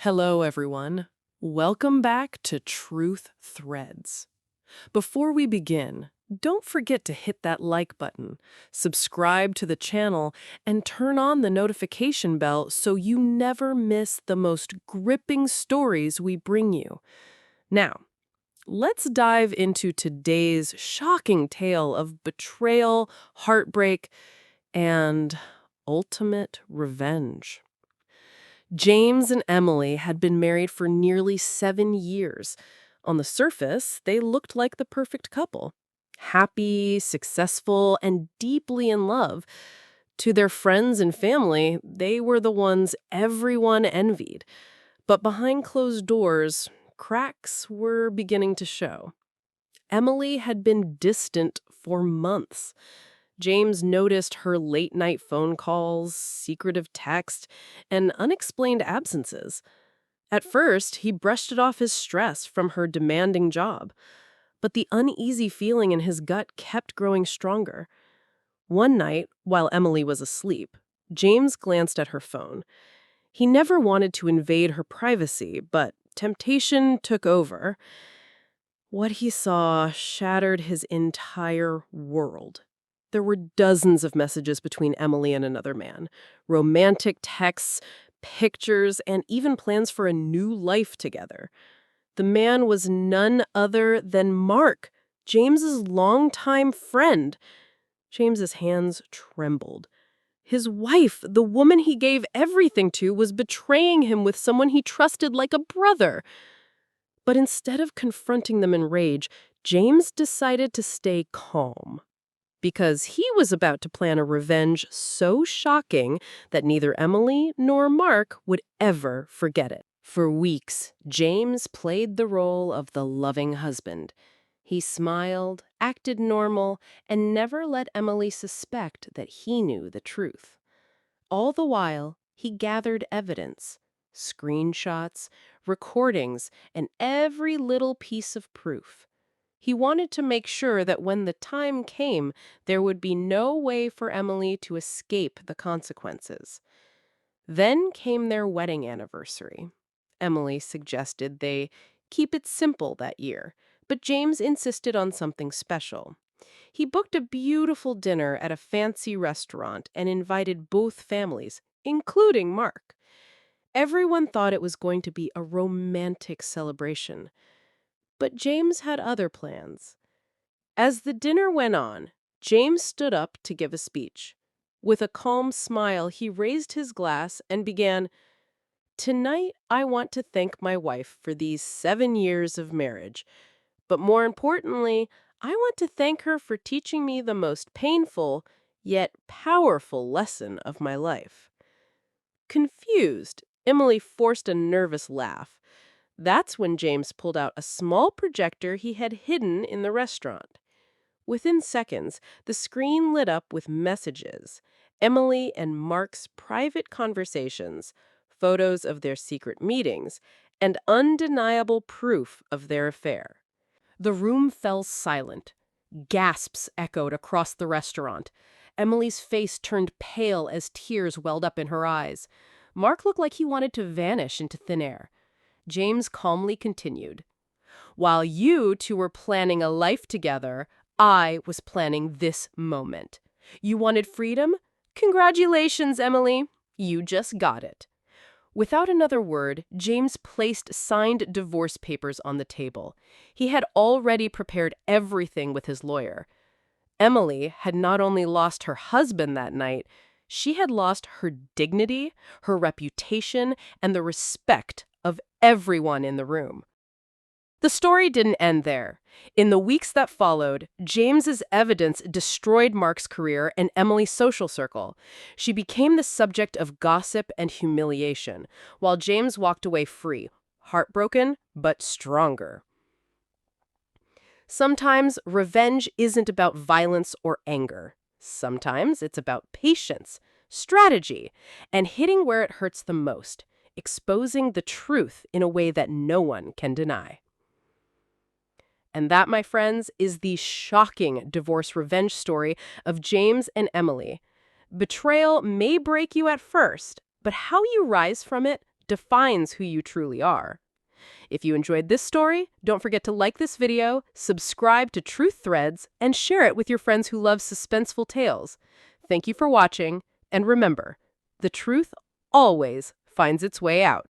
Hello, everyone. Welcome back to Truth Threads. Before we begin, don't forget to hit that like button, subscribe to the channel, and turn on the notification bell so you never miss the most gripping stories we bring you. Now, let's dive into today's shocking tale of betrayal, heartbreak, and ultimate revenge. James and Emily had been married for nearly 7 years. On the surface, they looked like the perfect couple. Happy, successful, and deeply in love. To their friends and family, they were the ones everyone envied. But behind closed doors, cracks were beginning to show. Emily had been distant for months. James noticed her late-night phone calls, secretive text, and unexplained absences. At first, he brushed it off as stress from her demanding job, but the uneasy feeling in his gut kept growing stronger. One night, while Emily was asleep, James glanced at her phone. He never wanted to invade her privacy, but temptation took over. What he saw shattered his entire world. There were dozens of messages between Emily and another man, romantic texts, pictures, and even plans for a new life together. The man was none other than Mark, James's longtime friend. James's hands trembled. His wife, the woman he gave everything to, was betraying him with someone he trusted like a brother. But instead of confronting them in rage, James decided to stay calm. Because he was about to plan a revenge so shocking that neither Emily nor Mark would ever forget it. For weeks, James played the role of the loving husband. He smiled, acted normal, and never let Emily suspect that he knew the truth. All the while, he gathered evidence, screenshots, recordings, and every little piece of proof. He wanted to make sure that when the time came, there would be no way for Emily to escape the consequences. Then came their wedding anniversary. Emily suggested they keep it simple that year, but James insisted on something special. He booked a beautiful dinner at a fancy restaurant and invited both families, including Mark. Everyone thought it was going to be a romantic celebration. But James had other plans. As the dinner went on, James stood up to give a speech. With a calm smile, he raised his glass and began, "Tonight, I want to thank my wife for these 7 years of marriage. But more importantly, I want to thank her for teaching me the most painful, yet powerful lesson of my life." Confused, Emily forced a nervous laugh. That's when James pulled out a small projector he had hidden in the restaurant. Within seconds, the screen lit up with messages, Emily and Mark's private conversations, photos of their secret meetings, and undeniable proof of their affair. The room fell silent. Gasps echoed across the restaurant. Emily's face turned pale as tears welled up in her eyes. Mark looked like he wanted to vanish into thin air. James calmly continued, "While you two were planning a life together, I was planning this moment. You wanted freedom? Congratulations, Emily. You just got it." Without another word, James placed signed divorce papers on the table. He had already prepared everything with his lawyer. Emily had not only lost her husband that night, she had lost her dignity, her reputation, and the respect of everyone in the room. The story didn't end there. In the weeks that followed, James's evidence destroyed Mark's career and Emily's social circle. She became the subject of gossip and humiliation, while James walked away free, heartbroken but stronger. Sometimes revenge isn't about violence or anger. Sometimes it's about patience, strategy, and hitting where it hurts the most, exposing the truth in a way that no one can deny. And that, my friends, is the shocking divorce revenge story of James and Emily. Betrayal may break you at first, but how you rise from it defines who you truly are. If you enjoyed this story, don't forget to like this video, subscribe to Truth Threads, and share it with your friends who love suspenseful tales. Thank you for watching, and remember, the truth always finds its way out.